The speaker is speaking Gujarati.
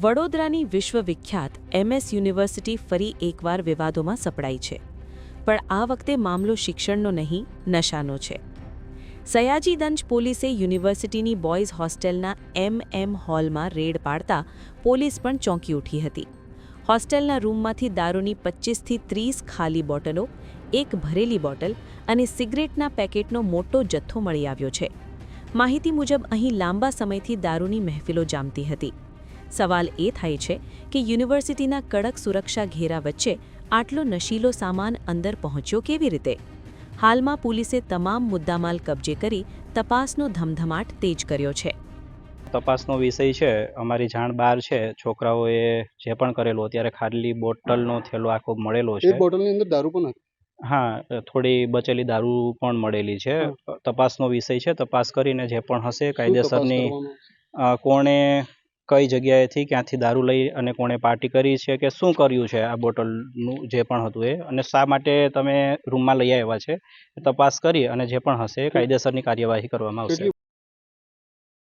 વડોદરાની વિશ્વવિખ્યાત MS યુનિવર્સિટી ફરી એકવાર વિવાદોમાં સપડાઈ છે, પણ આ વખતે મામલો શિક્ષણનો નહીં, નશાનો છે. સયાજીગંજ પોલીસે યુનિવર્સિટીની બોયઝ હોસ્ટેલના MM હોલમાં રેડ પાડતા પોલીસ પણ ચોંકી ઉઠી હતી. હોસ્ટેલના રૂમમાંથી દારૂની 25થી 30 ખાલી બોટલો, એક ભરેલી બોટલ અને સિગરેટના પેકેટનો મોટો જથ્થો મળી આવ્યો છે. માહિતી મુજબ અહીં લાંબા સમયથી દારૂની મહેફિલો જામતી હતી. સવાલ એ થાય છે કે યુનિવર્સિટીના કડક સુરક્ષા ઘેરા વચ્ચે આટલો નશીલો સામાન અંદર પહોંચ્યો કેવી રીતે? હાલમાં પોલીસે તમામ મુદ્દામાલ કબજે કરી તપાસનો ધમધમાટ તેજ કર્યો છે. તપાસનો વિષય છે, અમારી જાણ બહાર છે. છોકરાઓએ જે પણ કરેલું, અત્યારે ખાલી બોટલનો થેલો આખો મળેલો છે. એક બોટલની અંદર દારૂ પણ હતી. હા, થોડી બચેલી દારૂ પણ મળેલી છે. તપાસનો વિષય છે. તપાસ કરીને જે પણ હશે કાયદેસરની, કોણે કઈ જગ્યાએથી ક્યાંથી દારૂ લઈ અને કોણે પાર્ટી કરી છે કે શું કર્યું છે આ બોટલનું જે પણ હતું એ, અને શા માટે તમે રૂમમાં લઈ આવ્યા છે, તપાસ કરી અને જે પણ હશે કાયદેસરની કાર્યવાહી કરવામાં આવશે.